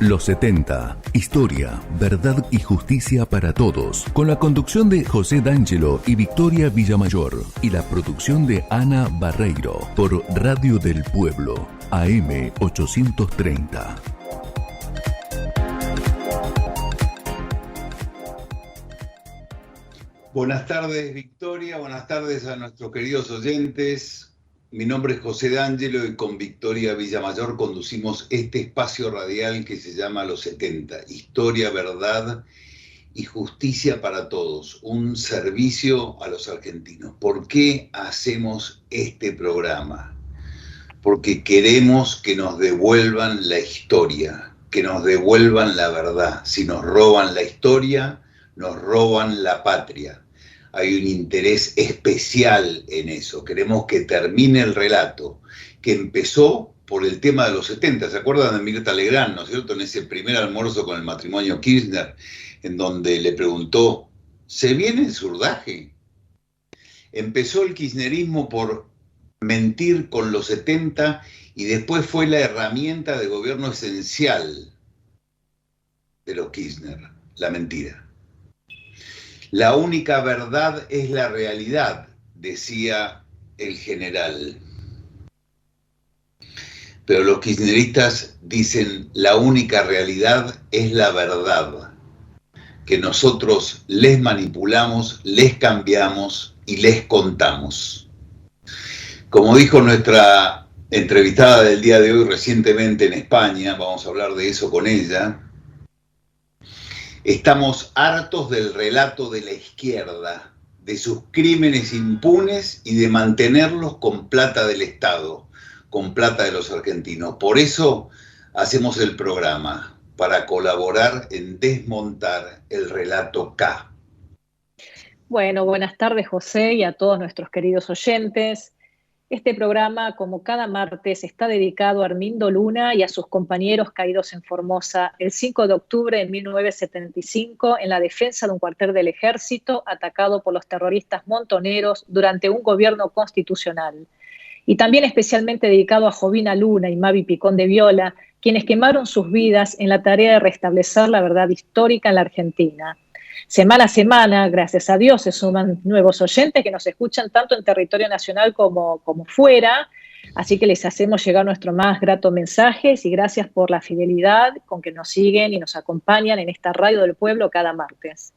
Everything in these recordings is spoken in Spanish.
Los 70, historia, verdad y justicia para todos, con la conducción de José D'Angelo y Victoria Villamayor, y la producción de Ana Barreiro, por Radio del Pueblo, AM 830. Buenas tardes, Victoria, buenas tardes a nuestros queridos oyentes. Mi nombre es José D'Angelo y con Victoria Villamayor conducimos este espacio radial que se llama Los 70, historia, verdad y justicia para todos, un servicio a los argentinos. ¿Por qué hacemos este programa? Porque queremos que nos devuelvan la historia, que nos devuelvan la verdad. Si nos roban la historia, nos roban la patria. Hay un interés especial en eso. Queremos que termine el relato, que empezó por el tema de los 70. ¿Se acuerdan de Mirta Legrand, no es cierto? En ese primer almuerzo con el matrimonio Kirchner, en donde le preguntó, ¿se viene el surdaje? Empezó el kirchnerismo por mentir con los 70 y después fue la herramienta de gobierno esencial de los Kirchner, la mentira. La única verdad es la realidad, decía el general. Pero los kirchneristas dicen, la única realidad es la verdad, que nosotros les manipulamos, les cambiamos y les contamos. Como dijo nuestra entrevistada del día de hoy recientemente en España, vamos a hablar de eso con ella, estamos hartos del relato de la izquierda, de sus crímenes impunes y de mantenerlos con plata del Estado, con plata de los argentinos. Por eso hacemos el programa, para colaborar en desmontar el relato K. Bueno, buenas tardes, José, y a todos nuestros queridos oyentes. Este programa, como cada martes, está dedicado a Armindo Luna y a sus compañeros caídos en Formosa el 5 de octubre de 1975 en la defensa de un cuartel del ejército atacado por los terroristas montoneros durante un gobierno constitucional. Y también especialmente dedicado a Jovina Luna y Mavi Picón de Viola, quienes quemaron sus vidas en la tarea de restablecer la verdad histórica en la Argentina. Semana a semana, gracias a Dios, se suman nuevos oyentes que nos escuchan tanto en territorio nacional como fuera, así que les hacemos llegar nuestro más grato mensajes y gracias por la fidelidad con que nos siguen y nos acompañan en esta Radio del Pueblo cada martes.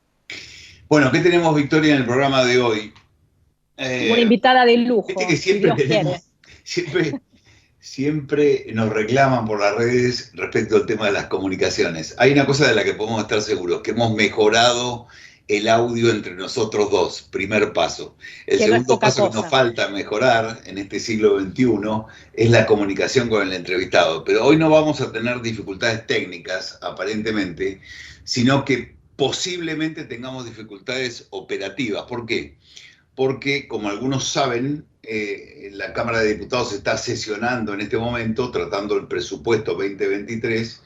Bueno, ¿qué tenemos, Victoria, en el programa de hoy? Una invitada de lujo, que siempre si Dios quiere. Siempre nos reclaman por las redes respecto al tema de las comunicaciones. Hay una cosa de la que podemos estar seguros, que hemos mejorado el audio entre nosotros dos, primer paso. El segundo paso que nos falta mejorar en este siglo XXI es la comunicación con el entrevistado. Pero hoy no vamos a tener dificultades técnicas, aparentemente, sino que posiblemente tengamos dificultades operativas. ¿Por qué? Porque, como algunos saben, la Cámara de Diputados está sesionando en este momento, tratando el presupuesto 2023,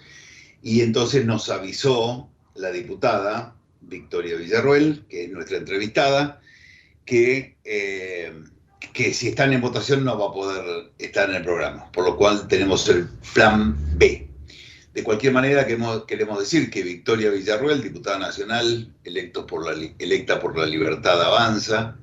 y entonces nos avisó la diputada Victoria Villarroel, que es nuestra entrevistada, que si están en votación no va a poder estar en el programa, por lo cual tenemos el plan B. De cualquier manera, queremos decir que Victoria Villarroel, diputada nacional, electa por la Libertad Avanza,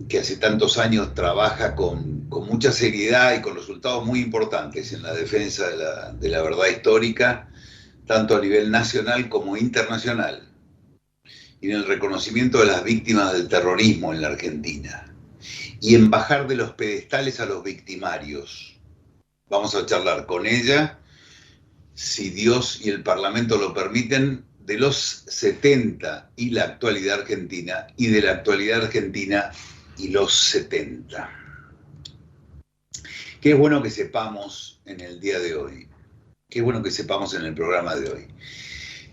que hace tantos años trabaja con mucha seriedad y con resultados muy importantes en la defensa de la verdad histórica, tanto a nivel nacional como internacional, y en el reconocimiento de las víctimas del terrorismo en la Argentina, y en bajar de los pedestales a los victimarios. Vamos a charlar con ella, si Dios y el Parlamento lo permiten, de los 70 y la actualidad argentina, y de la actualidad argentina y los 70. Qué bueno que sepamos en el día de hoy, qué bueno que sepamos en el programa de hoy,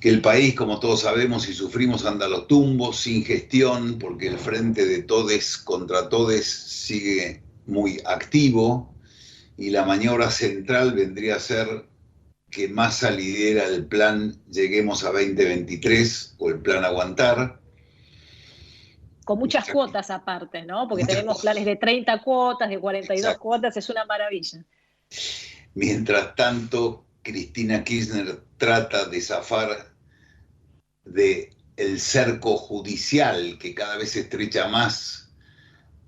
que el país, como todos sabemos y sufrimos, anda a los tumbos, sin gestión, porque el frente de todes contra todes sigue muy activo, y la maniobra central vendría a ser que Massa lidera el plan Lleguemos a 2023 o el plan Aguantar. Con muchas cuotas aparte, ¿no? Porque tenemos planes de 30 cuotas, de 42 Exacto. Cuotas, es una maravilla. Mientras tanto, Cristina Kirchner trata de zafar del cerco judicial que cada vez se estrecha más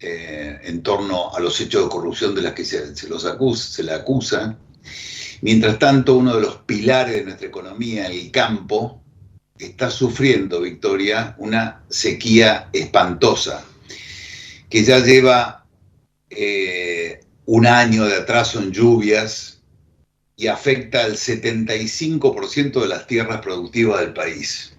en torno a los hechos de corrupción de las que se le acusa. Mientras tanto, uno de los pilares de nuestra economía, el campo, está sufriendo, Victoria, una sequía espantosa, que ya lleva un año de atraso en lluvias y afecta al 75% de las tierras productivas del país,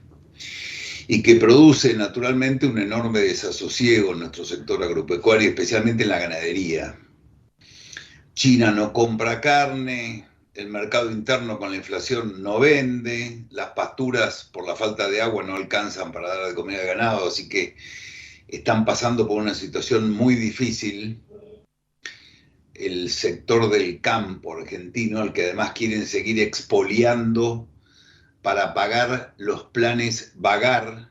y que produce naturalmente un enorme desasosiego en nuestro sector agropecuario, especialmente en la ganadería. China no compra carne, el mercado interno con la inflación no vende, las pasturas por la falta de agua no alcanzan para dar de comer al ganado, así que están pasando por una situación muy difícil. El sector del campo argentino, al que además quieren seguir expoliando para pagar los planes Vagar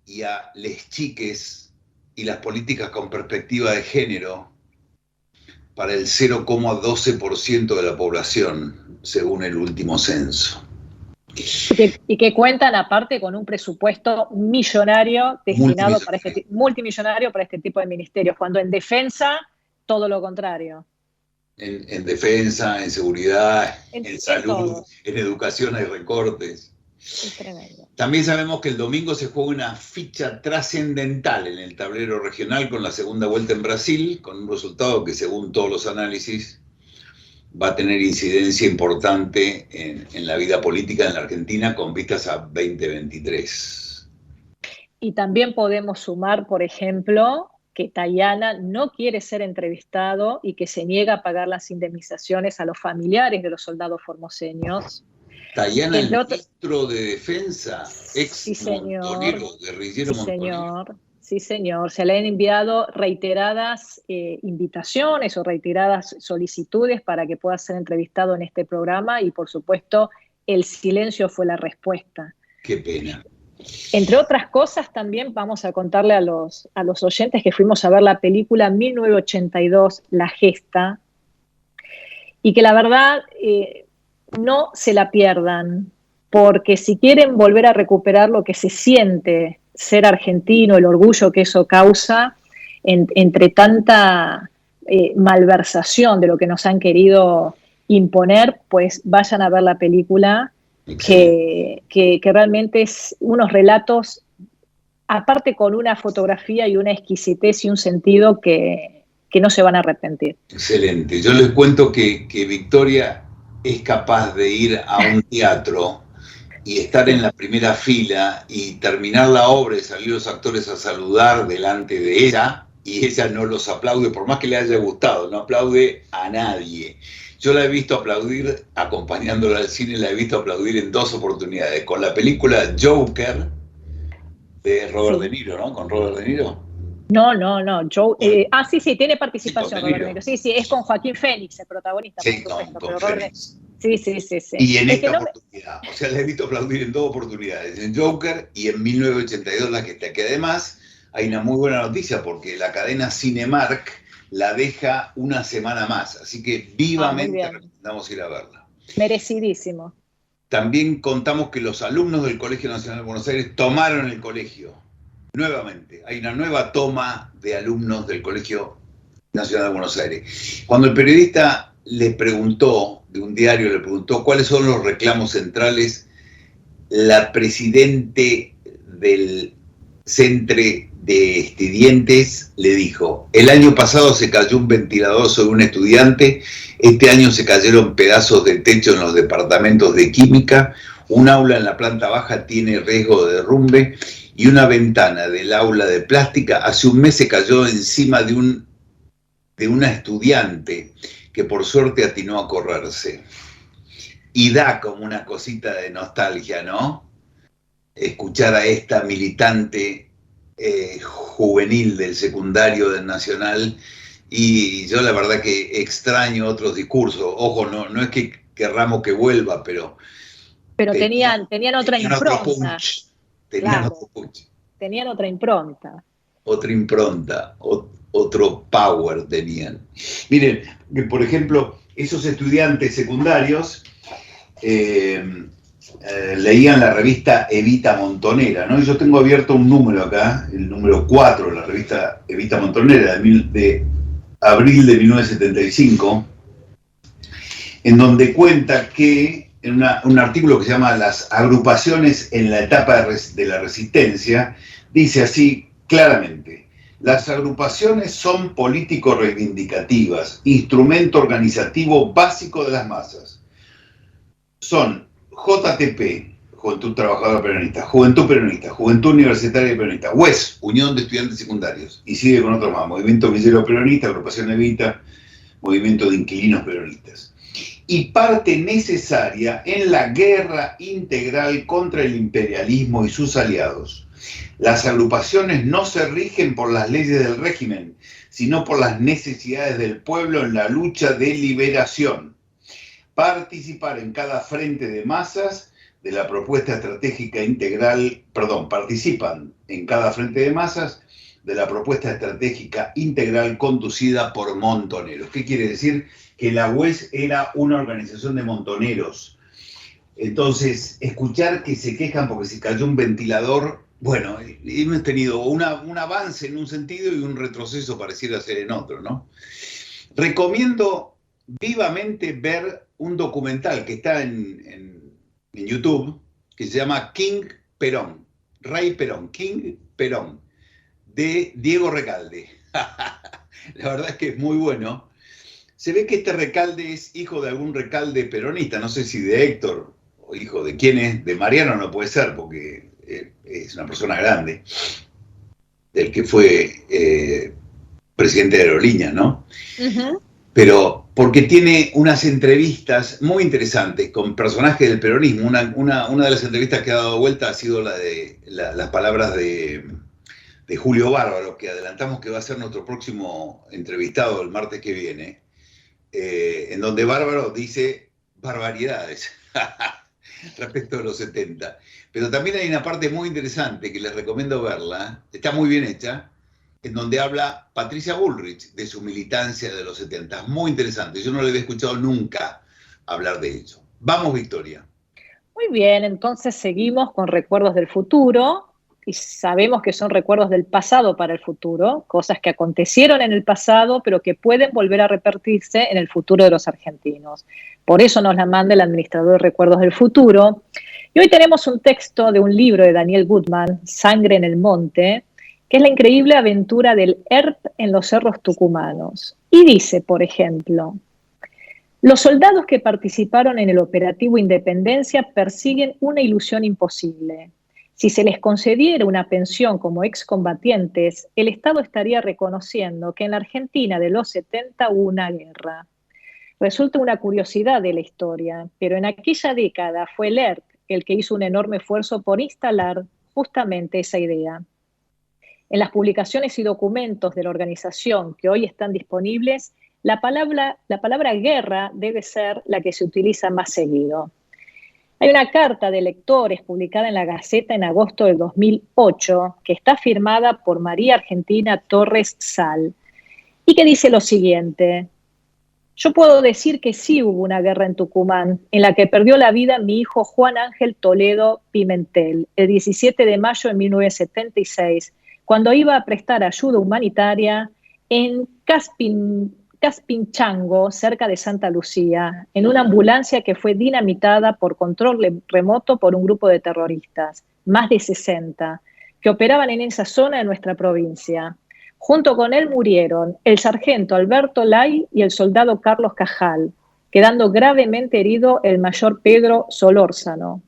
y a les chiques y las políticas con perspectiva de género para el 0,12% de la población, según el último censo. Y que cuentan aparte con un presupuesto millonario destinado multimillonario para este tipo de ministerios, cuando en defensa todo lo contrario. En defensa, en seguridad, en salud, en educación hay recortes. Es tremendo. También sabemos que el domingo se juega una ficha trascendental en el tablero regional con la segunda vuelta en Brasil, con un resultado que, según todos los análisis, va a tener incidencia importante en la vida política en la Argentina con vistas a 2023. Y también podemos sumar, por ejemplo, que Tayana no quiere ser entrevistado y que se niega a pagar las indemnizaciones a los familiares de los soldados formoseños. Tayana, el ministro de Defensa, montonero, guerrillero montonero. Sí, señor. Se le han enviado reiteradas invitaciones o reiteradas solicitudes para que pueda ser entrevistado en este programa y, por supuesto, el silencio fue la respuesta. Qué pena. Entre otras cosas, también vamos a contarle a los oyentes que fuimos a ver la película 1982, La Gesta, y que la verdad no se la pierdan, porque si quieren volver a recuperar lo que se siente ser argentino, el orgullo que eso causa, entre tanta malversación de lo que nos han querido imponer, pues vayan a ver la película. Que realmente es unos relatos, aparte con una fotografía y una exquisitez y un sentido que no se van a arrepentir. Excelente. Yo les cuento que Victoria es capaz de ir a un teatro y estar en la primera fila y terminar la obra y salir los actores a saludar delante de ella, y ella no los aplaude, por más que le haya gustado, no aplaude a nadie. Yo la he visto aplaudir, acompañándola al cine, la he visto aplaudir en 2 oportunidades. Con la película Joker, de Robert De Niro, ¿no? ¿Con Robert De Niro? No. Sí, tiene participación Robert De Niro. Sí, es con Joaquín Phoenix, el protagonista. Sí, con Phoenix. Sí. Y en esta oportunidad, o sea, la he visto aplaudir en 2 oportunidades, en Joker y en 1982, La Gesta, que además hay una muy buena noticia, porque la cadena Cinemark la deja una semana más, así que vivamente recomendamos ir a verla. Merecidísimo. También contamos que los alumnos del Colegio Nacional de Buenos Aires tomaron el colegio nuevamente. Hay una nueva toma de alumnos del Colegio Nacional de Buenos Aires. Cuando el periodista le preguntó, de un diario le preguntó cuáles son los reclamos centrales, la presidente del Centre de Estudiantes le dijo: el año pasado se cayó un ventilador sobre un estudiante, este año se cayeron pedazos de techo en los departamentos de química, un aula en la planta baja tiene riesgo de derrumbe y una ventana del aula de plástica hace un mes se cayó encima de una estudiante que por suerte atinó a correrse. Y da como una cosita de nostalgia, ¿no? Escuchar a esta militante juvenil del secundario del Nacional, y yo la verdad que extraño otros discursos. Ojo, no es que querramos que vuelva, pero tenían otra impronta. Tenían otra impronta. Otra impronta, otro power tenían. Miren, por ejemplo, esos estudiantes secundarios leían la revista Evita Montonera, ¿no? Y yo tengo abierto un número acá, el número 4 de la revista Evita Montonera, de abril de 1975, en donde cuenta que, en un artículo que se llama Las agrupaciones en la etapa de la resistencia, dice así claramente: las agrupaciones son político-reivindicativas, instrumento organizativo básico de las masas. Son JTP, Juventud Trabajadora Peronista, Juventud Universitaria Peronista, UES, Unión de Estudiantes Secundarios, y sigue con otros más: Movimiento Villero Peronista, Agrupación Evita, Movimiento de Inquilinos Peronistas. Y parte necesaria en la guerra integral contra el imperialismo y sus aliados. Las agrupaciones no se rigen por las leyes del régimen, sino por las necesidades del pueblo en la lucha de liberación. Participar en cada frente de masas de la propuesta estratégica integral, participan en cada frente de masas de la propuesta estratégica integral conducida por montoneros. ¿Qué quiere decir? Que la UES era una organización de montoneros. Entonces, escuchar que se quejan porque se cayó un ventilador, bueno, hemos tenido un avance en un sentido y un retroceso pareciera ser en otro, ¿no? Recomiendo vivamente ver un documental que está en YouTube, que se llama King Perón, Rey Perón, King Perón, de Diego Recalde. La verdad es que es muy bueno. Se ve que este Recalde es hijo de algún Recalde peronista, no sé si de Héctor o hijo de quién es, de Mariano no puede ser porque es una persona grande, del que fue presidente de Aerolíneas, ¿no? Uh-huh. Pero porque tiene unas entrevistas muy interesantes con personajes del peronismo. Una de las entrevistas que ha dado vuelta ha sido la de las palabras de Julio Bárbaro, que adelantamos que va a ser nuestro próximo entrevistado el martes que viene, en donde Bárbaro dice barbaridades respecto de los 70. Pero también hay una parte muy interesante que les recomiendo verla, está muy bien hecha, en donde habla Patricia Bullrich de su militancia de los 70. Muy interesante, yo no le había escuchado nunca hablar de eso. Vamos, Victoria. Muy bien, entonces seguimos con recuerdos del futuro, y sabemos que son recuerdos del pasado para el futuro, cosas que acontecieron en el pasado, pero que pueden volver a repetirse en el futuro de los argentinos. Por eso nos la manda el administrador de Recuerdos del Futuro. Y hoy tenemos un texto de un libro de Daniel Goodman, Sangre en el Monte, que es la increíble aventura del ERP en los cerros tucumanos. Y dice, por ejemplo: los soldados que participaron en el operativo Independencia persiguen una ilusión imposible. Si se les concediera una pensión como excombatientes, el Estado estaría reconociendo que en la Argentina de los 70 hubo una guerra. Resulta una curiosidad de la historia, pero en aquella década fue el ERP el que hizo un enorme esfuerzo por instalar justamente esa idea. En las publicaciones y documentos de la organización que hoy están disponibles, la palabra guerra debe ser la que se utiliza más seguido. Hay una carta de lectores publicada en la Gaceta en agosto del 2008 que está firmada por María Argentina Torres Sal y que dice lo siguiente: yo puedo decir que sí hubo una guerra en Tucumán en la que perdió la vida mi hijo Juan Ángel Toledo Pimentel el 17 de mayo de 1976 cuando iba a prestar ayuda humanitaria en Caspinchango, cerca de Santa Lucía, en una ambulancia que fue dinamitada por control remoto por un grupo de terroristas, más de 60, que operaban en esa zona de nuestra provincia. Junto con él murieron el sargento Alberto Lay y el soldado Carlos Cajal, quedando gravemente herido el mayor Pedro Solórzano.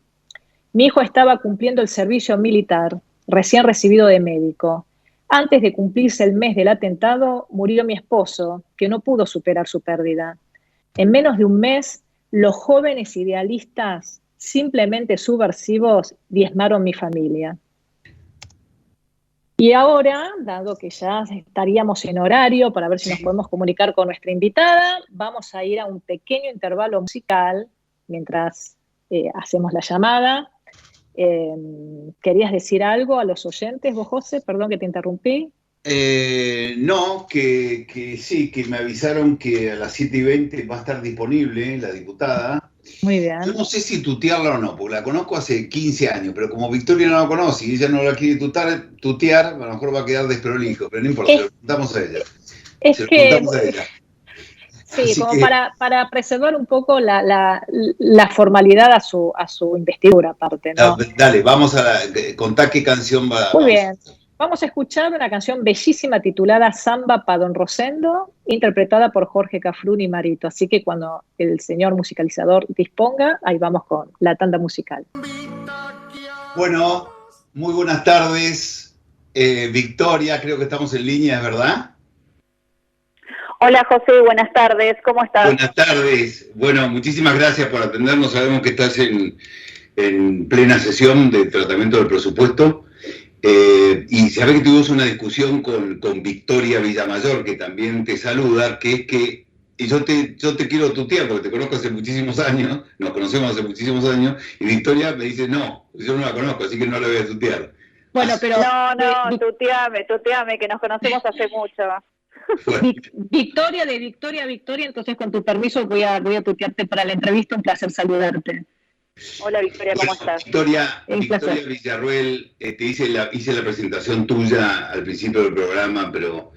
Mi hijo estaba cumpliendo el servicio militar, recién recibido de médico. Antes de cumplirse el mes del atentado, murió mi esposo, que no pudo superar su pérdida. En menos de un mes, los jóvenes idealistas, simplemente subversivos, diezmaron mi familia. Y ahora, dado que ya estaríamos en horario para ver si nos podemos comunicar con nuestra invitada, vamos a ir a un pequeño intervalo musical mientras hacemos la llamada. ¿Querías decir algo a los oyentes, vos, José? Perdón que te interrumpí. No, que sí, que me avisaron que a las 7:20 va a estar disponible la diputada. Muy bien. Yo no sé si tutearla o no, porque la conozco hace 15 años, pero como Victoria no la conoce y ella no la quiere tutear, a lo mejor va a quedar desprolijo, pero no importa, se lo preguntamos a ella. Es Se lo que, preguntamos a ella. sí, Así como que, para preservar un poco la formalidad a su investidura aparte, ¿no? dale, vamos a contar qué canción Muy vamos bien. a hacer. Vamos a escuchar una canción bellísima titulada Samba pa' Don Rosendo, interpretada por Jorge Cafrún y Marito. Así que cuando el señor musicalizador disponga, ahí vamos con la tanda musical. Bueno, muy buenas tardes. Victoria, creo que estamos en línea, ¿verdad? Hola José, buenas tardes, ¿cómo estás? Buenas tardes. Bueno, muchísimas gracias por atendernos. Sabemos que estás en plena sesión de tratamiento del presupuesto. Y sabés que tuvimos una discusión con Victoria Villamayor, que también te saluda, que es que y yo te quiero tutear porque te conozco hace muchísimos años, nos conocemos hace muchísimos años, y Victoria me dice, no, yo no la conozco, así que no la voy a tutear. Bueno, pero... No, tuteame, que nos conocemos hace mucho. Bueno. Victoria, entonces con tu permiso voy a tutearte para la entrevista, un placer saludarte. Hola Victoria, ¿cómo estás? Victoria Villarruel, hice la presentación tuya al principio del programa, pero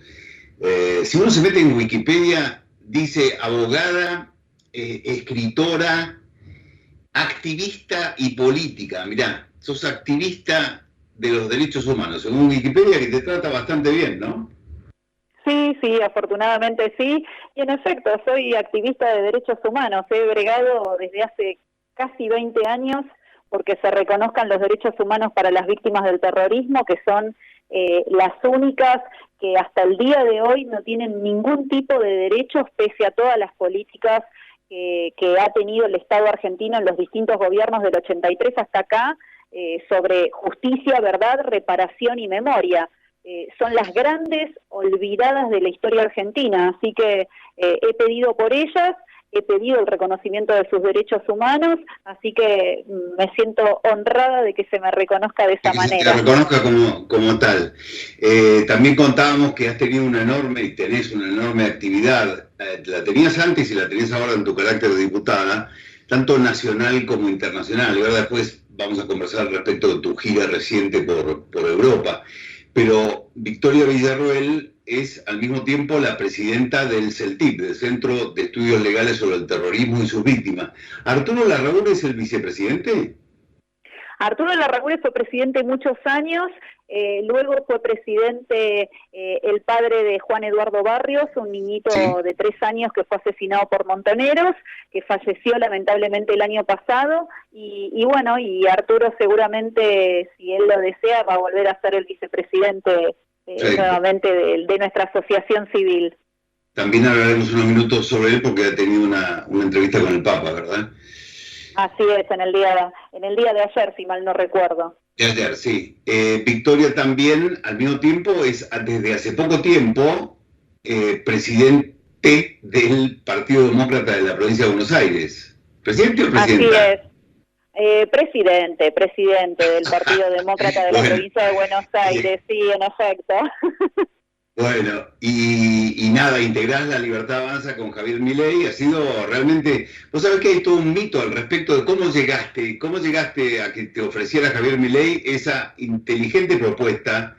si uno se mete en Wikipedia, dice abogada, escritora, activista y política. Mirá, sos activista de los derechos humanos, según Wikipedia, que te trata bastante bien, ¿no? Sí, afortunadamente sí. Y en efecto, soy activista de derechos humanos. He bregado desde hace casi 20 años porque se reconozcan los derechos humanos para las víctimas del terrorismo, que son las únicas que hasta el día de hoy no tienen ningún tipo de derechos pese a todas las políticas que ha tenido el Estado argentino en los distintos gobiernos del 83 hasta acá sobre justicia, verdad, reparación y memoria. Son las grandes olvidadas de la historia argentina, así que he pedido por ellas, he pedido el reconocimiento de sus derechos humanos, así que me siento honrada de que se me reconozca de esa manera. Que se te reconozca como tal. También contábamos que has tenido una enorme, y tenés una enorme actividad, la tenías antes y la tenés ahora en tu carácter de diputada, tanto nacional como internacional, y ahora después vamos a conversar respecto de tu gira reciente por Europa. Pero Victoria Villarruel es al mismo tiempo la presidenta del CELTIP, del Centro de Estudios Legales sobre el Terrorismo y sus Víctimas. ¿Arturo Larrauri es el vicepresidente? Arturo Larrauri fue presidente muchos años, luego fue presidente el padre de Juan Eduardo Barrios, un niñito de 3 años que fue asesinado por montoneros, que falleció lamentablemente el año pasado, y bueno, y Arturo seguramente, si él lo desea, va a volver a ser el vicepresidente nuevamente de nuestra asociación civil. También hablaremos unos minutos sobre él porque ha tenido una entrevista con el Papa, ¿verdad? Así es, en el día de ayer, si mal no recuerdo. De ayer, sí. Victoria también, al mismo tiempo, es desde hace poco tiempo presidente del Partido Demócrata de la provincia de Buenos Aires. ¿Presidente o presidenta? Así es. Presidente del Partido Demócrata de la provincia de Buenos Aires, sí, en efecto. Bueno, y nada, integrás La Libertad Avanza con Javier Milei, ha sido realmente, vos sabés que hay todo un mito al respecto de cómo llegaste a que te ofreciera Javier Milei esa inteligente propuesta,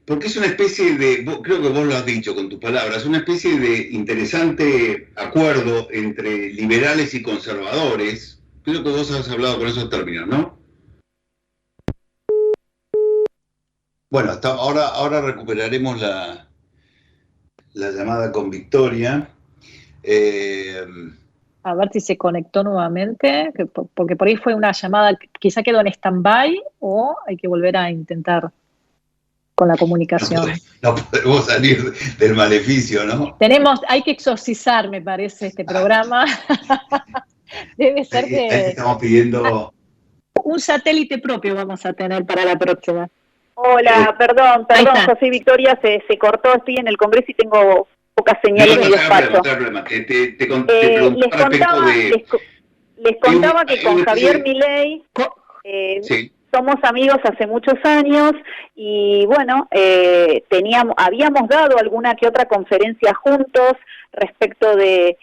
porque es una especie de, creo que vos lo has dicho con tus palabras, una especie de interesante acuerdo entre liberales y conservadores. Creo que vos has hablado con esos términos, ¿no? Bueno, ahora recuperaremos la llamada con Victoria. A ver si se conectó nuevamente, porque por ahí fue una llamada que quizá quedó en stand-by o hay que volver a intentar con la comunicación. No podemos salir del maleficio, ¿no? Hay que exorcizar, me parece, este programa. Debe ser que... Estamos pidiendo... Un satélite propio vamos a tener para la próxima. Hola, perdón, José Victoria, se cortó, estoy en el Congreso y tengo pocas señales en mi despacho. No hay problema. Les contaba que con Javier Milei somos amigos hace muchos años y bueno, habíamos dado alguna que otra conferencia juntos respecto de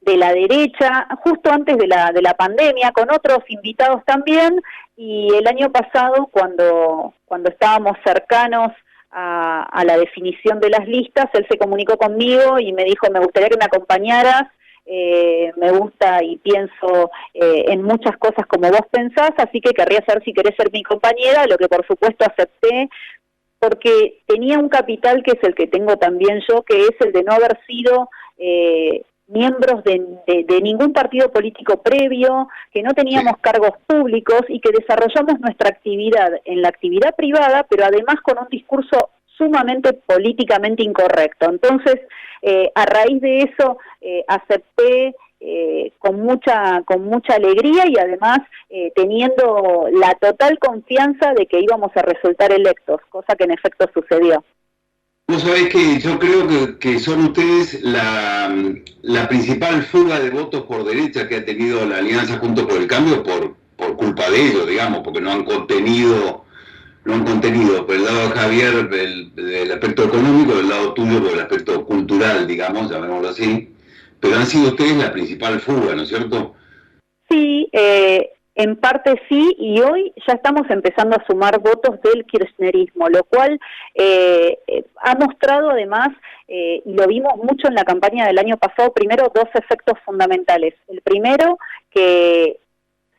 la derecha, justo antes de la pandemia, con otros invitados también, y el año pasado, cuando estábamos cercanos a la definición de las listas, él se comunicó conmigo y me dijo, me gustaría que me acompañaras, me gusta y pienso en muchas cosas como vos pensás, así que querría saber si querés ser mi compañera, lo que por supuesto acepté, porque tenía un capital que es el que tengo también yo, que es el de no haber sido miembros de ningún partido político previo, que no teníamos cargos públicos y que desarrollamos nuestra actividad en la actividad privada, pero además con un discurso sumamente políticamente incorrecto. Entonces, a raíz de eso, acepté con mucha alegría y además teniendo la total confianza de que íbamos a resultar electos, cosa que en efecto sucedió. Vos sabés que yo creo que son ustedes la principal fuga de votos por derecha que ha tenido la Alianza Juntos por el Cambio por culpa de ellos, digamos, porque no han contenido por el lado de Javier del aspecto económico, del lado tuyo por el aspecto cultural, digamos, llamémoslo así, pero han sido ustedes la principal fuga, ¿no es cierto? Sí, en parte sí, y hoy ya estamos empezando a sumar votos del kirchnerismo, lo cual ha mostrado además, y lo vimos mucho en la campaña del año pasado, primero dos efectos fundamentales. El primero, que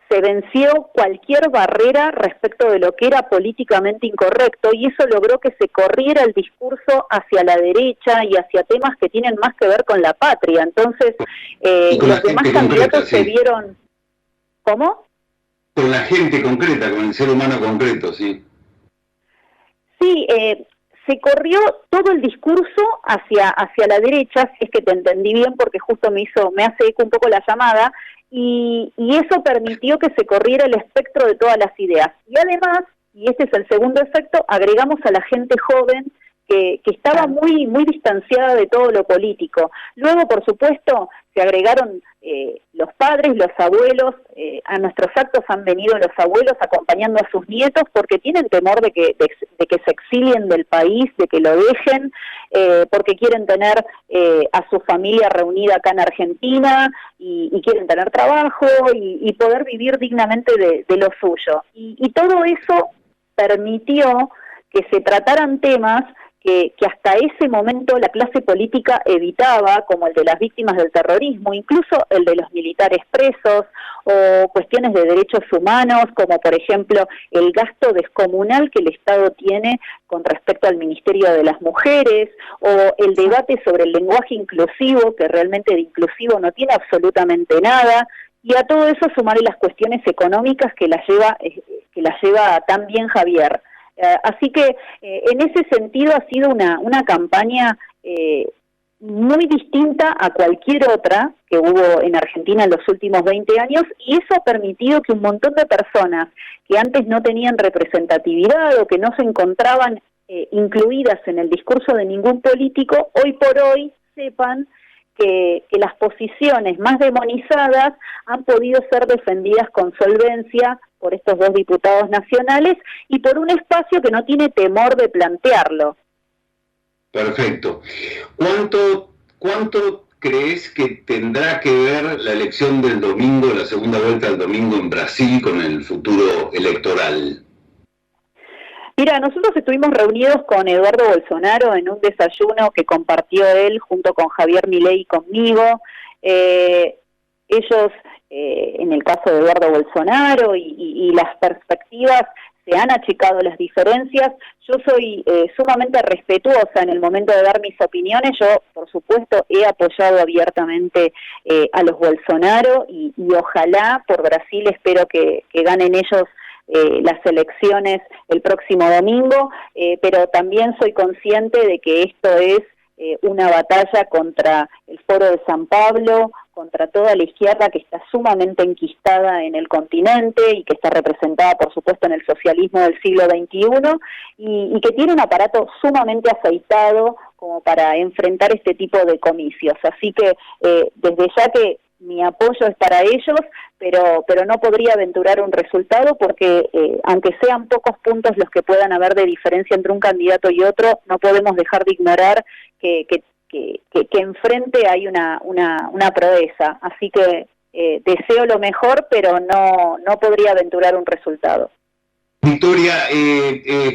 se venció cualquier barrera respecto de lo que era políticamente incorrecto y eso logró que se corriera el discurso hacia la derecha y hacia temas que tienen más que ver con la patria. Entonces, los demás candidatos se vieron... ¿Cómo? Con la gente concreta, con el ser humano concreto, sí. Sí, se corrió todo el discurso hacia la derecha, si es que te entendí bien, porque justo me hace eco un poco la llamada, y eso permitió que se corriera el espectro de todas las ideas. Y además, y este es el segundo efecto, agregamos a la gente joven que estaba muy distanciada de todo lo político. Luego, por supuesto, se agregaron los padres, los abuelos, a nuestros actos han venido los abuelos acompañando a sus nietos porque tienen temor de que se exilien del país, de que lo dejen, porque quieren tener a su familia reunida acá en Argentina y quieren tener trabajo y poder vivir dignamente de lo suyo. Y todo eso permitió que se trataran temas que hasta ese momento la clase política evitaba, como el de las víctimas del terrorismo, incluso el de los militares presos, o cuestiones de derechos humanos, como por ejemplo el gasto descomunal que el Estado tiene con respecto al Ministerio de las Mujeres, o el debate sobre el lenguaje inclusivo, que realmente de inclusivo no tiene absolutamente nada, y a todo eso sumarle las cuestiones económicas que las lleva tan bien Javier. Así que en ese sentido ha sido una campaña muy distinta a cualquier otra que hubo en Argentina en los últimos 20 años y eso ha permitido que un montón de personas que antes no tenían representatividad o que no se encontraban incluidas en el discurso de ningún político, hoy por hoy sepan que las posiciones más demonizadas han podido ser defendidas con solvencia por estos dos diputados nacionales y por un espacio que no tiene temor de plantearlo. Perfecto. ¿Cuánto crees que tendrá que ver la elección del domingo, la segunda vuelta del domingo en Brasil con el futuro electoral? Mira, nosotros estuvimos reunidos con Eduardo Bolsonaro en un desayuno que compartió él junto con Javier Milei y conmigo. Ellos, en el caso de Eduardo Bolsonaro y las perspectivas, se han achicado las diferencias. Yo soy sumamente respetuosa en el momento de dar mis opiniones. Yo, por supuesto, he apoyado abiertamente a los Bolsonaro y ojalá por Brasil espero que ganen ellos las elecciones el próximo domingo, pero también soy consciente de que esto es una batalla contra el Foro de San Pablo, contra toda la izquierda que está sumamente enquistada en el continente y que está representada, por supuesto, en el socialismo del siglo XXI y que tiene un aparato sumamente aceitado como para enfrentar este tipo de comicios. Así que desde ya que mi apoyo es para ellos, pero no podría aventurar un resultado porque aunque sean pocos puntos los que puedan haber de diferencia entre un candidato y otro, no podemos dejar de ignorar que enfrente hay una proeza. Así que deseo lo mejor, pero no podría aventurar un resultado. Victoria,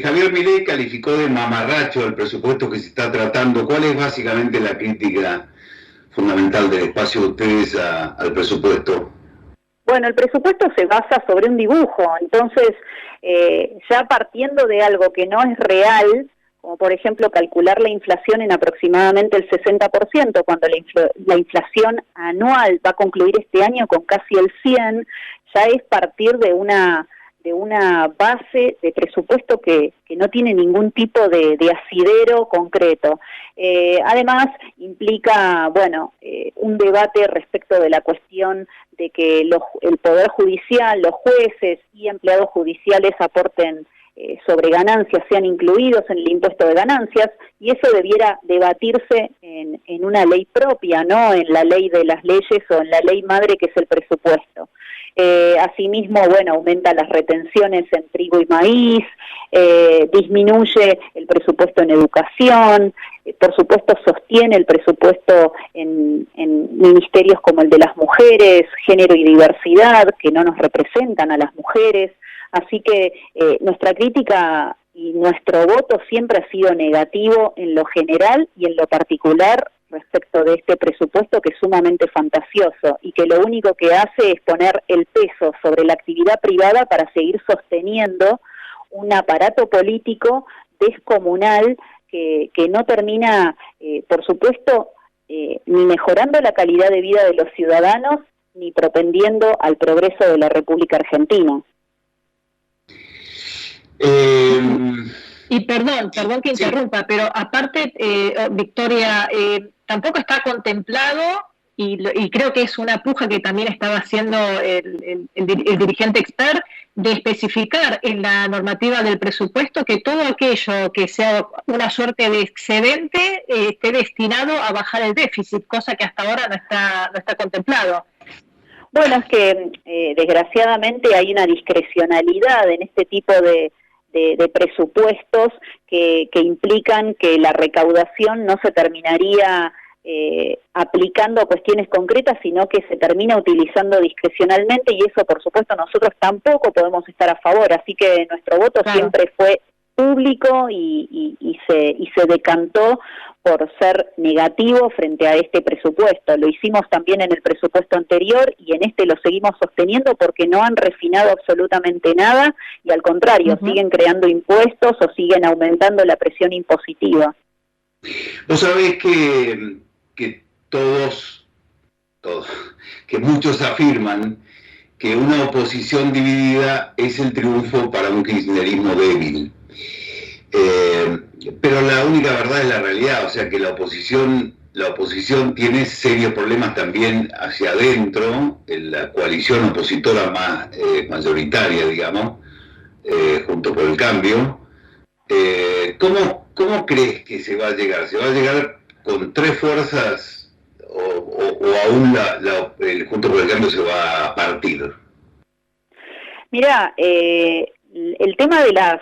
Javier Milei calificó de mamarracho el presupuesto que se está tratando. ¿Cuál es básicamente la crítica fundamental del espacio de ustedes al presupuesto? Bueno, el presupuesto se basa sobre un dibujo, entonces ya partiendo de algo que no es real, como por ejemplo calcular la inflación en aproximadamente el 60%, cuando la inflación anual va a concluir este año con casi el 100%, ya es partir de una base de presupuesto que no tiene ningún tipo de asidero concreto. Además, implica, un debate respecto de la cuestión de que el Poder Judicial, los jueces y empleados judiciales aporten sobre ganancias, sean incluidos en el impuesto de ganancias, y eso debiera debatirse en una ley propia, no en la ley de las leyes o en la ley madre que es el presupuesto. Asimismo, aumenta las retenciones en trigo y maíz, disminuye el presupuesto en educación, por supuesto sostiene el presupuesto en ministerios como el de las mujeres, género y diversidad, que no nos representan a las mujeres. Así que nuestra crítica y nuestro voto siempre ha sido negativo en lo general y en lo particular respecto de este presupuesto, que es sumamente fantasioso y que lo único que hace es poner el peso sobre la actividad privada para seguir sosteniendo un aparato político descomunal que no termina, por supuesto, ni mejorando la calidad de vida de los ciudadanos ni propendiendo al progreso de la República Argentina. Y perdón que interrumpa, pero aparte, Victoria, tampoco está contemplado, y creo que es una puja que también estaba haciendo el dirigente expert, de especificar en la normativa del presupuesto que todo aquello que sea una suerte de excedente esté destinado a bajar el déficit, cosa que hasta ahora no está contemplado. Bueno, es que desgraciadamente hay una discrecionalidad en este tipo de presupuestos que implican que la recaudación no se terminaría aplicando a cuestiones concretas, sino que se termina utilizando discrecionalmente, y eso por supuesto nosotros tampoco podemos estar a favor, así que nuestro voto siempre fue público y se decantó por ser negativo frente a este presupuesto. Lo hicimos también en el presupuesto anterior y en este lo seguimos sosteniendo porque no han refinado absolutamente nada y al contrario, siguen creando impuestos o siguen aumentando la presión impositiva. Vos sabés que todos, que muchos afirman que una oposición dividida es el triunfo para un kirchnerismo débil. Pero la única verdad es la realidad, o sea que la oposición tiene serios problemas también hacia adentro, en la coalición opositora más mayoritaria, digamos, junto por el cambio. ¿Cómo crees que se va a llegar? ¿Se va a llegar con tres fuerzas o aún el junto por el cambio se va a partir? Mira, el tema de las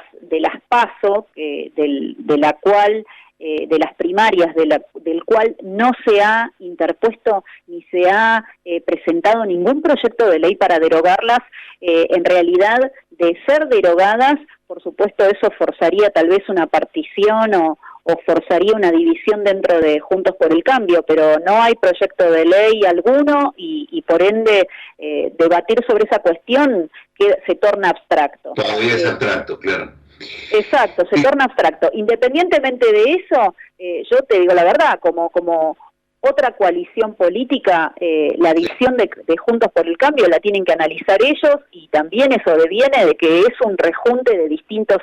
PASO, de las primarias, del cual no se ha interpuesto ni se ha presentado ningún proyecto de ley para derogarlas, en realidad, de ser derogadas, por supuesto eso forzaría tal vez una partición o forzaría una división dentro de Juntos por el Cambio, pero no hay proyecto de ley alguno y por ende debatir sobre esa cuestión se torna abstracto. Todavía es abstracto, claro. Exacto, se torna abstracto. Independientemente de eso, yo te digo la verdad, como otra coalición política, la división de Juntos por el Cambio la tienen que analizar ellos, y también eso deviene de que es un rejunte de distintos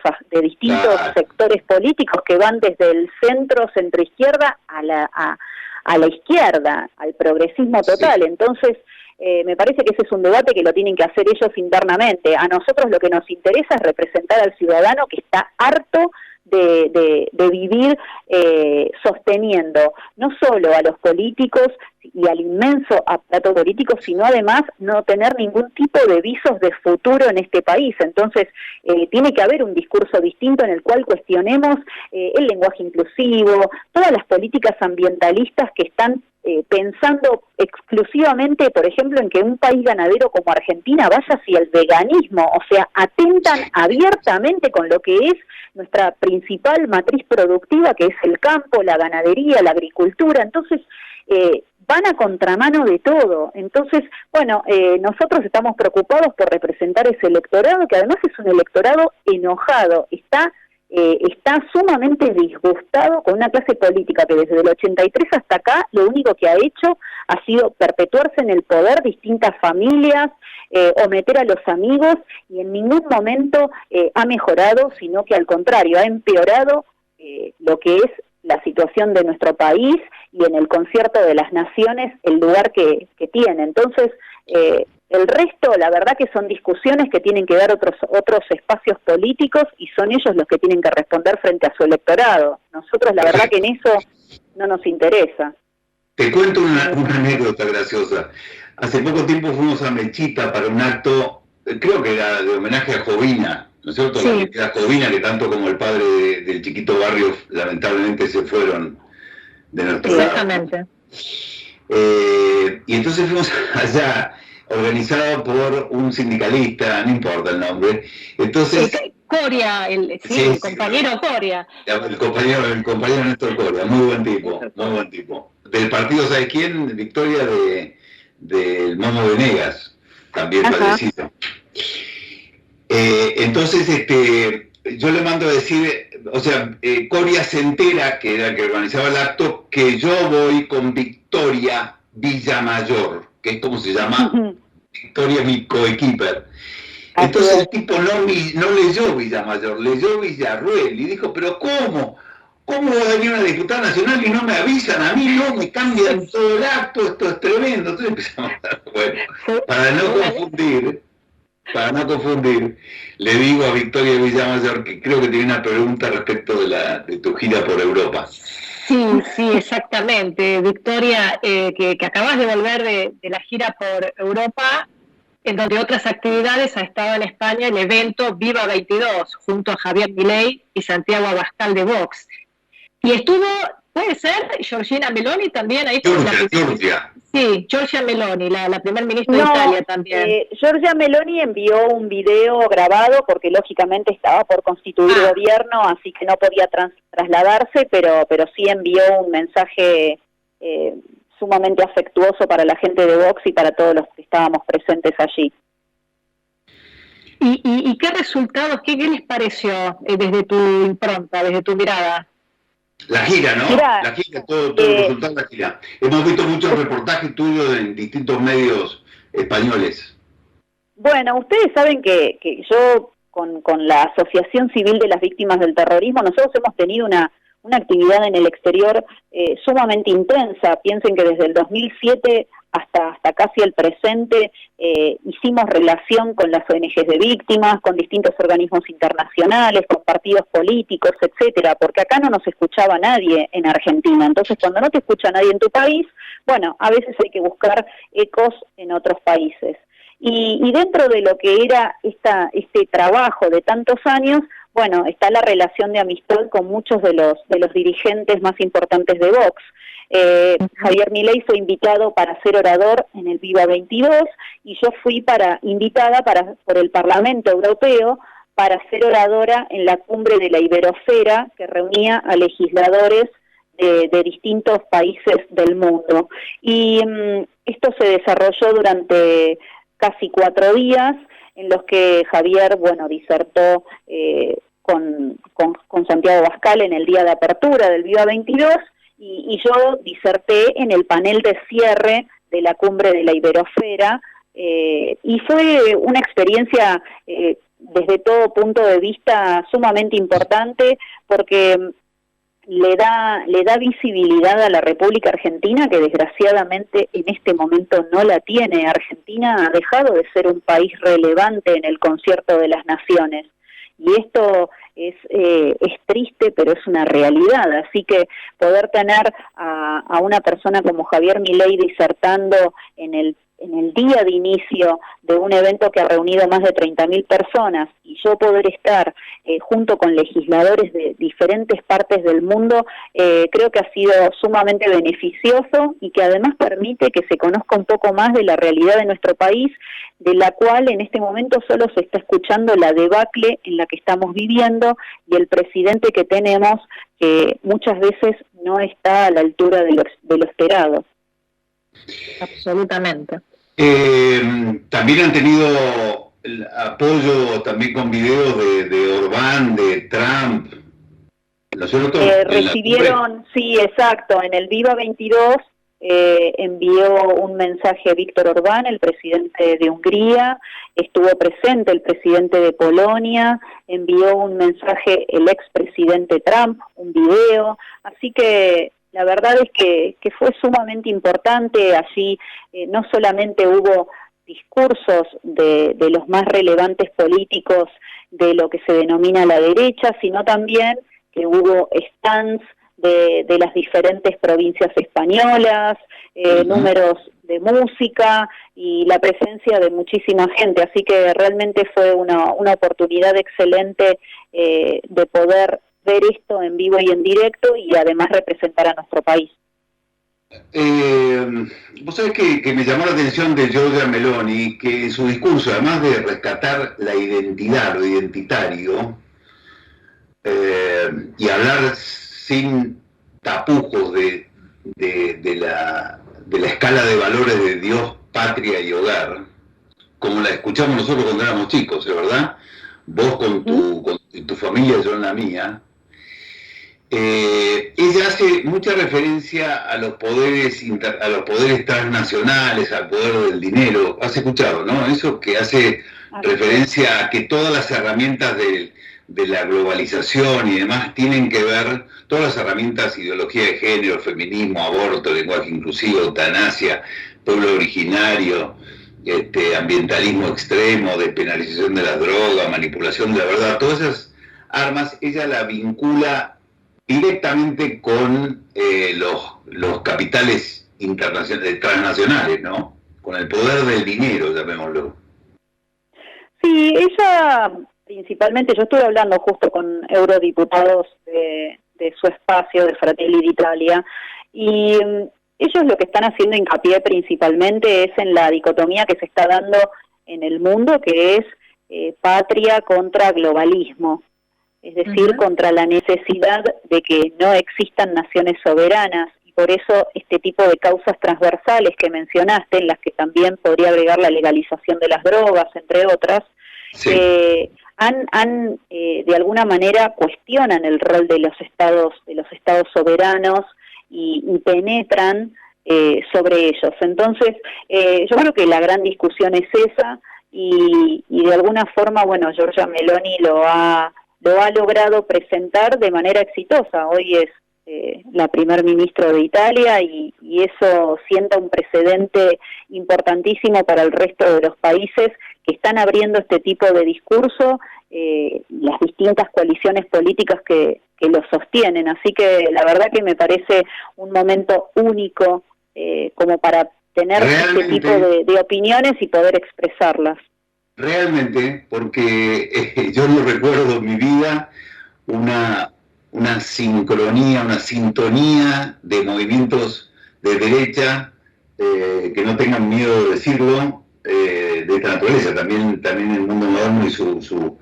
sectores políticos que van desde el centro-izquierda a la izquierda, al progresismo total. Sí. Entonces, me parece que ese es un debate que lo tienen que hacer ellos internamente. A nosotros lo que nos interesa es representar al ciudadano que está harto de vivir sosteniendo no solo a los políticos y al inmenso aparato político, sino además no tener ningún tipo de visos de futuro en este país. Entonces, tiene que haber un discurso distinto en el cual cuestionemos el lenguaje inclusivo, todas las políticas ambientalistas que están pensando exclusivamente, por ejemplo, en que un país ganadero como Argentina vaya hacia el veganismo, o sea, atentan abiertamente con lo que es nuestra principal matriz productiva, que es el campo, la ganadería, la agricultura. Entonces, van a contramano de todo. Entonces, bueno, nosotros estamos preocupados por representar ese electorado, que además es un electorado enojado, está sumamente disgustado con una clase política que desde el 83 hasta acá lo único que ha hecho ha sido perpetuarse en el poder distintas familias, o meter a los amigos, y en ningún momento ha mejorado, sino que al contrario, ha empeorado lo que es la situación de nuestro país y en el concierto de las naciones el lugar que tiene. Entonces, el resto, la verdad que son discusiones que tienen que dar otros espacios políticos y son ellos los que tienen que responder frente a su electorado. Nosotros, la verdad que en eso no nos interesa. Te cuento una anécdota graciosa. Hace poco tiempo fuimos a Mechita para un acto, creo que era de homenaje a Jovina, ¿no es cierto? Sí. La Jovina, que tanto como el padre del chiquito Barrio lamentablemente se fueron de nuestro lado. Exactamente. Y entonces fuimos allá, organizado por un sindicalista, no importa el nombre. Entonces, Coria, el compañero Coria. El compañero Néstor Coria, muy buen tipo, muy buen tipo. Del partido, ¿sabes quién? Victoria del Momo Venegas, también fallecido. Entonces, yo le mando a decir, o sea, Coria se entera, que era el que organizaba el acto, que yo voy con Victoria Villamayor, que es como se llama, Victoria es mi coequiper. Entonces el tipo no leyó Villamayor, leyó Villarruel, y dijo, pero ¿cómo? ¿Cómo va a venir una diputada nacional y no me avisan? A mí no, me cambian todo el acto, esto es tremendo. Entonces empezamos a... Bueno, para no confundir, le digo a Victoria Villamayor que creo que tiene una pregunta respecto de tu gira por Europa. Sí, exactamente. Victoria, que acabas de volver de la gira por Europa, en donde otras actividades ha estado en España el evento Viva 22, junto a Javier Milei y Santiago Abascal de Vox. Y estuvo, puede ser, Giorgia Meloni también ahí. Giorgia. Sí, Giorgia Meloni, la primer ministra de Italia también. Giorgia Meloni envió un video grabado porque lógicamente estaba por constituir gobierno, así que no podía trasladarse, pero sí envió un mensaje sumamente afectuoso para la gente de Vox y para todos los que estábamos presentes allí. ¿Y qué resultados, qué les pareció desde tu impronta, desde tu mirada? La gira, ¿no? Mira, la gira, todo el resultado de la gira. Hemos visto muchos reportajes tuyos en distintos medios españoles. Bueno, ustedes saben que yo, con la Asociación Civil de las Víctimas del Terrorismo, nosotros hemos tenido una actividad en el exterior sumamente intensa. Piensen que desde el 2007 hasta casi el presente hicimos relación con las ONGs de víctimas, con distintos organismos internacionales, con partidos políticos, etcétera, porque acá no nos escuchaba nadie en Argentina. Entonces, cuando no te escucha nadie en tu país, bueno, a veces hay que buscar ecos en otros países. Y dentro de lo que era este trabajo de tantos años, bueno, está la relación de amistad con muchos de los dirigentes más importantes de Vox. Javier Milei fue invitado para ser orador en el Viva 22 y yo fui invitada por el Parlamento Europeo para ser oradora en la cumbre de la Iberosfera, que reunía a legisladores de distintos países del mundo. Y esto se desarrolló durante casi 4 días, en los que Javier, disertó con Santiago Abascal en el día de apertura del Viva 22, y yo diserté en el panel de cierre de la cumbre de la Iberosfera, y fue una experiencia desde todo punto de vista sumamente importante, porque le da visibilidad a la República Argentina, que desgraciadamente en este momento no la tiene. Argentina ha dejado de ser un país relevante en el concierto de las naciones. y esto es triste, pero es una realidad. Así que poder tener a una persona como Javier Milei disertando en el día de inicio de un evento que ha reunido más de 30.000 personas, y yo poder estar junto con legisladores de diferentes partes del mundo, creo que ha sido sumamente beneficioso, y que además permite que se conozca un poco más de la realidad de nuestro país, de la cual en este momento solo se está escuchando la debacle en la que estamos viviendo, y el presidente que tenemos, que muchas veces no está a la altura de lo esperado. Absolutamente. También han tenido el apoyo también con videos de Orbán, de Trump, ¿no es cierto? Recibieron, sí, exacto, en el Viva 22 envió un mensaje Víctor Orbán, el presidente de Hungría, estuvo presente el presidente de Polonia, envió un mensaje el expresidente Trump, un video, así que la verdad es que fue sumamente importante. Allí no solamente hubo discursos de los más relevantes políticos de lo que se denomina la derecha, sino también que hubo stands de las diferentes provincias españolas, números de música y la presencia de muchísima gente. Así que realmente fue una oportunidad excelente de poder ver esto en vivo y en directo, y además representar a nuestro país. Vos sabés que me llamó la atención de Giorgia Meloni, que su discurso, además de rescatar la identidad, lo identitario, y hablar sin tapujos de la escala de valores de Dios, patria y hogar, como la escuchamos nosotros cuando éramos chicos, ¿verdad? Vos con tu familia, yo en la mía. Ella hace mucha referencia a los poderes transnacionales, al poder del dinero. Has escuchado, ¿no? Eso, que hace referencia a que todas las herramientas de la globalización y demás tienen que ver, todas las herramientas, ideología de género, feminismo, aborto, lenguaje inclusivo, eutanasia, pueblo originario, ambientalismo extremo, despenalización de las drogas, manipulación de la verdad, todas esas armas ella la vincula directamente con los capitales internacionales, transnacionales, ¿no? Con el poder del dinero, llamémoslo. Sí, ella principalmente, yo estuve hablando justo con eurodiputados de su espacio, de Fratelli d'Italia, y ellos lo que están haciendo hincapié principalmente es en la dicotomía que se está dando en el mundo, que es patria contra globalismo. Es decir, contra la necesidad de que no existan naciones soberanas, y por eso este tipo de causas transversales que mencionaste, en las que también podría agregar la legalización de las drogas, entre otras, sí. De alguna manera cuestionan el rol de los estados soberanos y penetran sobre ellos. Entonces, yo creo que la gran discusión es esa, y de alguna forma, bueno, Giorgia Meloni lo ha logrado presentar de manera exitosa. Hoy es la primer ministra de Italia, y eso sienta un precedente importantísimo para el resto de los países que están abriendo este tipo de discurso, las distintas coaliciones políticas que lo sostienen. Así que la verdad que me parece un momento único como para tener este tipo de opiniones y poder expresarlas. Realmente, porque yo no recuerdo en mi vida una sincronía, una sintonía de movimientos de derecha que no tengan miedo de decirlo, de esta naturaleza. También el mundo moderno y su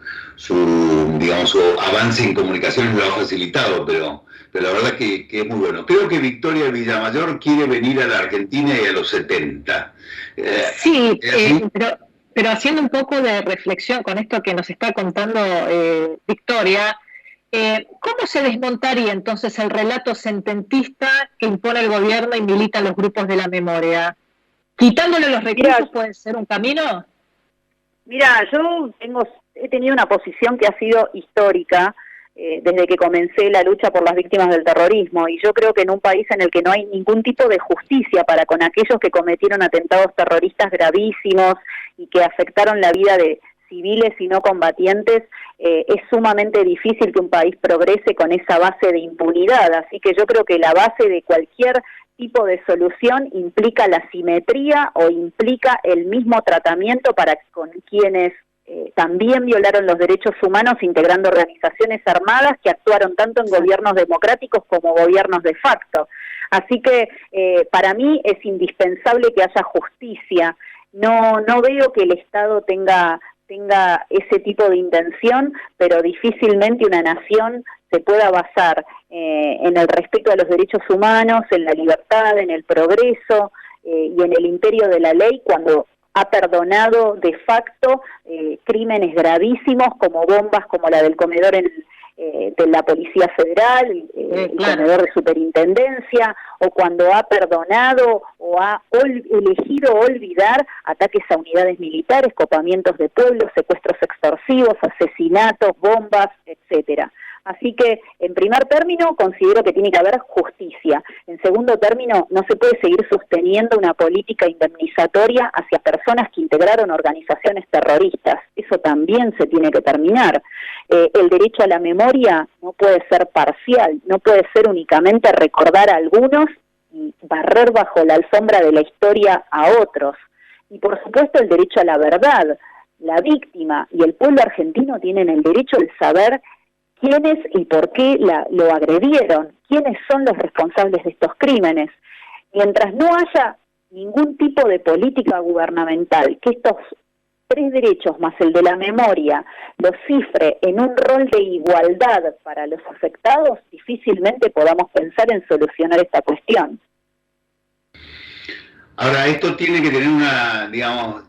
avance en comunicaciones lo ha facilitado, pero la verdad que es muy bueno. Creo que Victoria Villamayor quiere venir a la Argentina y a los 70. Sí, pero haciendo un poco de reflexión con esto que nos está contando Victoria, ¿cómo se desmontaría entonces el relato sententista que impone el gobierno y militan los grupos de la memoria? ¿Quitándole los recursos puede ser un camino? Mira, yo he tenido una posición que ha sido histórica desde que comencé la lucha por las víctimas del terrorismo, y yo creo que en un país en el que no hay ningún tipo de justicia para con aquellos que cometieron atentados terroristas gravísimos y que afectaron la vida de civiles y no combatientes, es sumamente difícil que un país progrese con esa base de impunidad. Así que yo creo que la base de cualquier tipo de solución implica la simetría o implica el mismo tratamiento para con quienes también violaron los derechos humanos, integrando organizaciones armadas que actuaron tanto en gobiernos democráticos como gobiernos de facto. Así que para mí es indispensable que haya justicia. No veo que el Estado tenga ese tipo de intención, pero difícilmente una nación se pueda basar en el respeto a los derechos humanos, en la libertad, en el progreso y en el imperio de la ley cuando ha perdonado de facto crímenes gravísimos como bombas como la del comedor de la Policía Federal, el comedor de superintendencia, o cuando ha perdonado o ha elegido olvidar ataques a unidades militares, copamientos de pueblos, secuestros extorsivos, asesinatos, bombas, etcétera. Así que, en primer término, considero que tiene que haber justicia. En segundo término, no se puede seguir sosteniendo una política indemnizatoria hacia personas que integraron organizaciones terroristas. Eso también se tiene que terminar. El derecho a la memoria no puede ser parcial, no puede ser únicamente recordar a algunos y barrer bajo la alfombra de la historia a otros. Y, por supuesto, el derecho a la verdad. La víctima y el pueblo argentino tienen el derecho de saber quiénes y por qué lo agredieron, quiénes son los responsables de estos crímenes. Mientras no haya ningún tipo de política gubernamental que estos tres derechos más el de la memoria los cifre en un rol de igualdad para los afectados, difícilmente podamos pensar en solucionar esta cuestión. Ahora, esto tiene que tener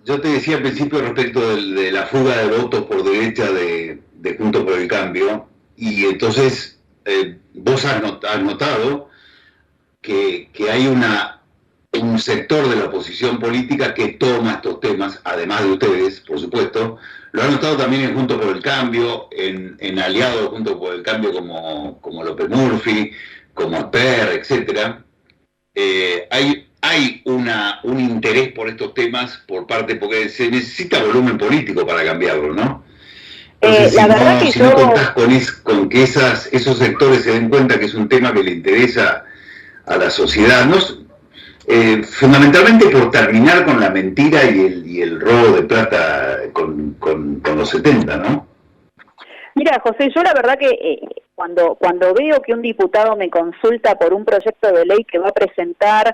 yo te decía al principio respecto de la fuga de votos por derecha de Juntos por el Cambio, y entonces vos has notado que hay un sector de la oposición política que toma estos temas, además de ustedes, por supuesto. Lo han notado también en Juntos por el Cambio, en aliados de Juntos por el Cambio como López Murphy, como Esper, etcétera. Hay un interés por estos temas porque se necesita volumen político para cambiarlo, ¿no? Entonces, la verdad que no contás con que esos sectores se den cuenta que es un tema que le interesa a la sociedad, ¿no? Fundamentalmente por terminar con la mentira y el robo de plata con los 70, ¿no? Mira, José, yo la verdad que cuando veo que un diputado me consulta por un proyecto de ley que va a presentar,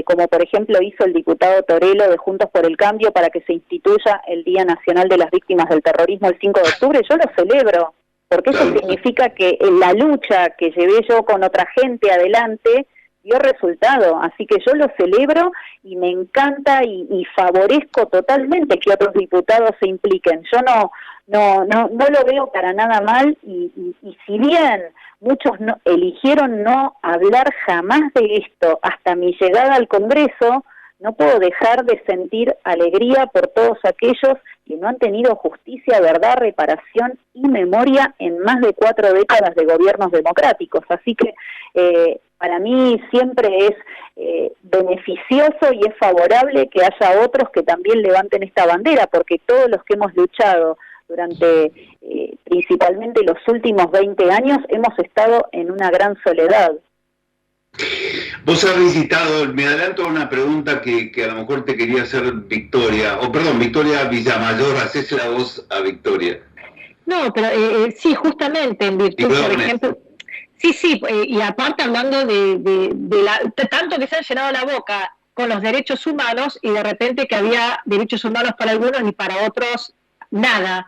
como por ejemplo hizo el diputado Torello de Juntos por el Cambio para que se instituya el Día Nacional de las Víctimas del Terrorismo el 5 de octubre, yo lo celebro, porque eso significa que la lucha que llevé yo con otra gente adelante dio resultado, así que yo lo celebro y me encanta y favorezco totalmente que otros diputados se impliquen. Yo no lo veo para nada mal y si bien muchos eligieron no hablar jamás de esto hasta mi llegada al Congreso, no puedo dejar de sentir alegría por todos aquellos que no han tenido justicia, verdad, reparación y memoria en más de 4 décadas de gobiernos democráticos. Así que para mí siempre es beneficioso y es favorable que haya otros que también levanten esta bandera, porque todos los que hemos luchado durante principalmente los últimos 20 años hemos estado en una gran soledad. Vos has visitado, me adelanto a una pregunta que a lo mejor te quería hacer Victoria Villamayor, hacésela vos a Victoria. No, pero sí, justamente en virtud, por ejemplo, sí, y aparte hablando de tanto que se han llenado la boca con los derechos humanos y de repente que había derechos humanos para algunos y para otros nada.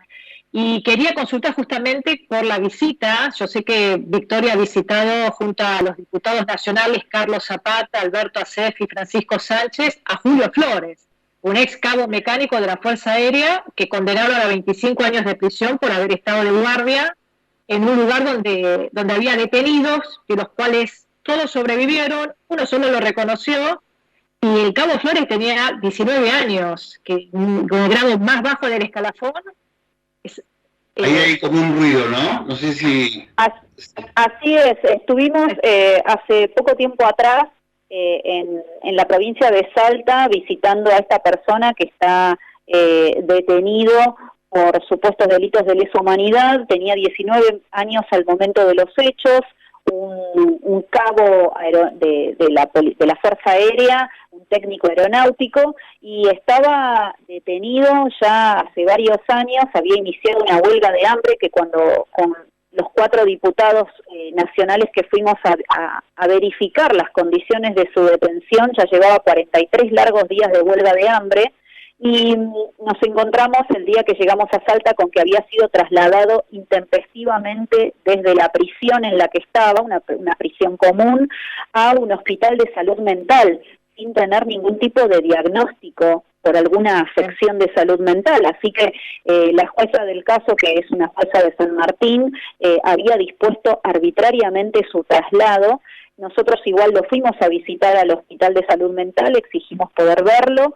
Y quería consultar justamente por la visita. Yo sé que Victoria ha visitado junto a los diputados nacionales Carlos Zapata, Alberto Acef y Francisco Sánchez a Julio Flores, un ex cabo mecánico de la Fuerza Aérea que condenaron a 25 años de prisión por haber estado de guardia en un lugar donde había detenidos, de los cuales todos sobrevivieron, uno solo lo reconoció, y el cabo Flores tenía 19 años, que con el grado más bajo del escalafón. Ahí hay como un ruido, ¿no? No sé si... Así es, estuvimos hace poco tiempo atrás en la provincia de Salta visitando a esta persona que está detenido por supuestos delitos de lesa humanidad, tenía 19 años al momento de los hechos, un cabo de la Fuerza Aérea, un técnico aeronáutico, y estaba detenido ya hace varios años. Había iniciado una huelga de hambre que cuando con los 4 diputados nacionales que fuimos a verificar las condiciones de su detención, ya llevaba 43 largos días de huelga de hambre, y nos encontramos el día que llegamos a Salta con que había sido trasladado intempestivamente desde la prisión en la que estaba, una prisión común, a un hospital de salud mental, sin tener ningún tipo de diagnóstico por alguna afección de salud mental. Así que la jueza del caso, que es una jueza de San Martín, había dispuesto arbitrariamente su traslado. Nosotros igual lo fuimos a visitar al hospital de salud mental, exigimos poder verlo.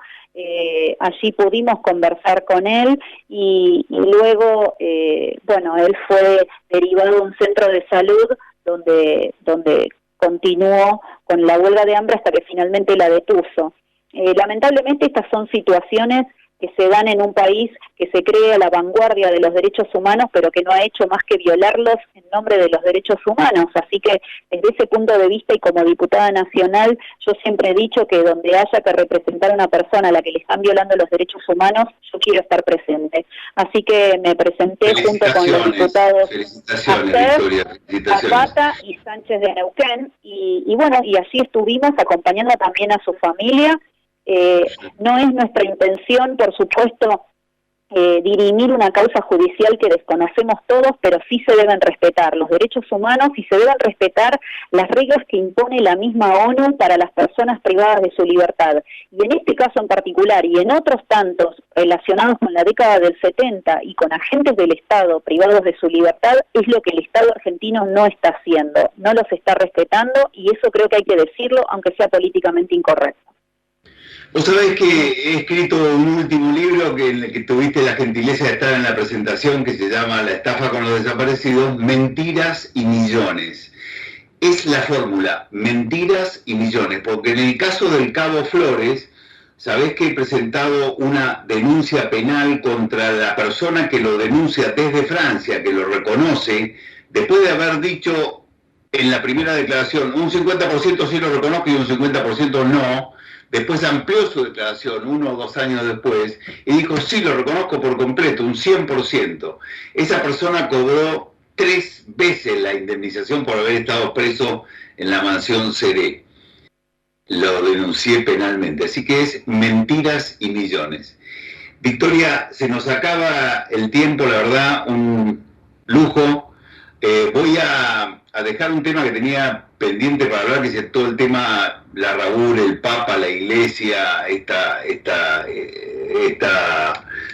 Allí pudimos conversar con él y luego, él fue derivado a un centro de salud donde continuó con la huelga de hambre hasta que finalmente la depuso. Lamentablemente estas son situaciones que se dan en un país que se cree a la vanguardia de los derechos humanos, pero que no ha hecho más que violarlos en nombre de los derechos humanos. Así que desde ese punto de vista y como diputada nacional, yo siempre he dicho que donde haya que representar a una persona a la que le están violando los derechos humanos, yo quiero estar presente. Así que me presenté junto con los diputados Zapata y Sánchez de Neuquén, y así estuvimos acompañando también a su familia. No es nuestra intención, por supuesto, dirimir una causa judicial que desconocemos todos, pero sí se deben respetar los derechos humanos y se deben respetar las reglas que impone la misma ONU para las personas privadas de su libertad. Y en este caso en particular, y en otros tantos relacionados con la década del 70 y con agentes del Estado privados de su libertad, es lo que el Estado argentino no está haciendo, no los está respetando, y eso creo que hay que decirlo, aunque sea políticamente incorrecto. Vos sabés que he escrito un último libro en el que tuviste la gentileza de estar en la presentación, que se llama La estafa con los desaparecidos, Mentiras y Millones. Es la fórmula, mentiras y millones, porque en el caso del Cabo Flores, sabés que he presentado una denuncia penal contra la persona que lo denuncia desde Francia, que lo reconoce, después de haber dicho en la primera declaración, un 50% sí lo reconozco y un 50% no. Después amplió su declaración 1 o 2 años después y dijo, sí, lo reconozco por completo, un 100%. Esa persona cobró 3 veces la indemnización por haber estado preso en la mansión Seré. Lo denuncié penalmente, así que es mentiras y millones. Victoria, se nos acaba el tiempo, la verdad, un lujo. Voy a dejar un tema que tenía pendiente para hablar, que es todo el tema, la Raúl, el Papa, la Iglesia, esta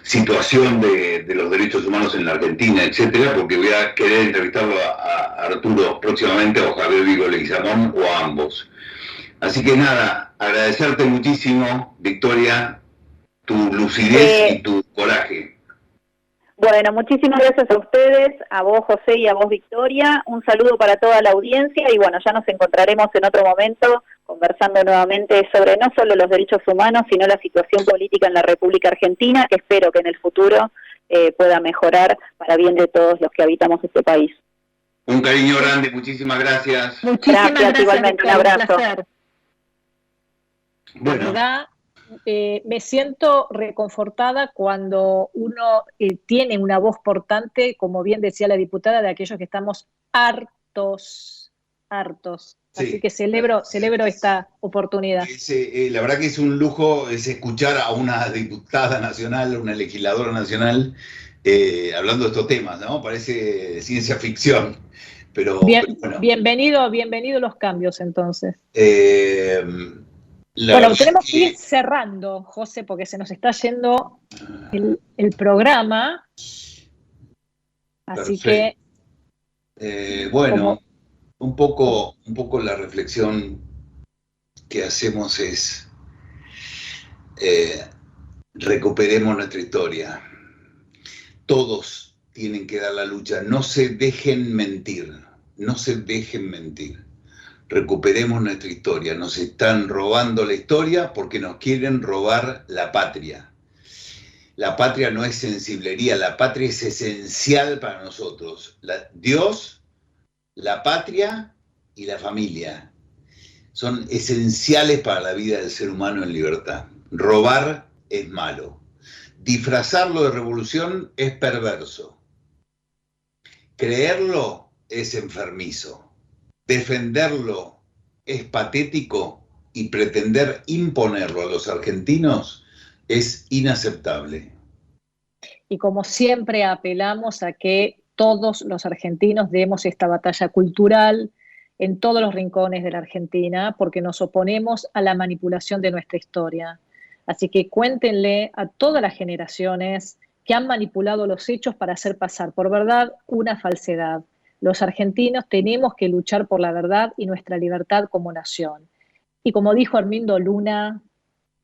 situación de los derechos humanos en la Argentina, etcétera, porque voy a querer entrevistarlo a Arturo próximamente, o Javier Vigo Leguizamón, o a ambos. Así que nada, agradecerte muchísimo, Victoria, tu lucidez y tu coraje. Bueno, muchísimas gracias a ustedes, a vos José y a vos Victoria, un saludo para toda la audiencia y bueno, ya nos encontraremos en otro momento conversando nuevamente sobre no solo los derechos humanos, sino la situación política en la República Argentina, que espero que en el futuro pueda mejorar para bien de todos los que habitamos este país. Un cariño grande, muchísimas gracias. Muchísimas gracias, igualmente, un abrazo. Bueno. ¿Verdad? Me siento reconfortada cuando uno tiene una voz portante, como bien decía la diputada, de aquellos que estamos hartos. Sí. Así que celebro esta oportunidad. La verdad que es un lujo escuchar a una diputada nacional, una legisladora nacional, hablando de estos temas, ¿no? Parece ciencia ficción. Pero bueno. Bienvenido los cambios, entonces. Bueno, tenemos que ir cerrando, José, porque se nos está yendo el programa. Así perfecto. Que... bueno, un poco la reflexión que hacemos es recuperemos nuestra historia. Todos tienen que dar la lucha. No se dejen mentir. Recuperemos nuestra historia. Nos están robando la historia porque nos quieren robar la patria. La patria no es sensiblería, la patria es esencial para nosotros. Dios, la patria y la familia son esenciales para la vida del ser humano en libertad. Robar es malo. Disfrazarlo de revolución es perverso. Creerlo es enfermizo. Defenderlo es patético y pretender imponerlo a los argentinos es inaceptable. Y como siempre apelamos a que todos los argentinos demos esta batalla cultural en todos los rincones de la Argentina, porque nos oponemos a la manipulación de nuestra historia. Así que cuéntenle a todas las generaciones que han manipulado los hechos para hacer pasar por verdad una falsedad. Los argentinos tenemos que luchar por la verdad y nuestra libertad como nación. Y como dijo Armindo Luna,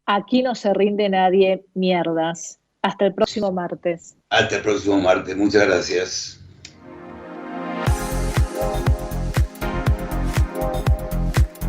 aquí no se rinde nadie, mierdas. Hasta el próximo martes. Hasta el próximo martes. Muchas gracias.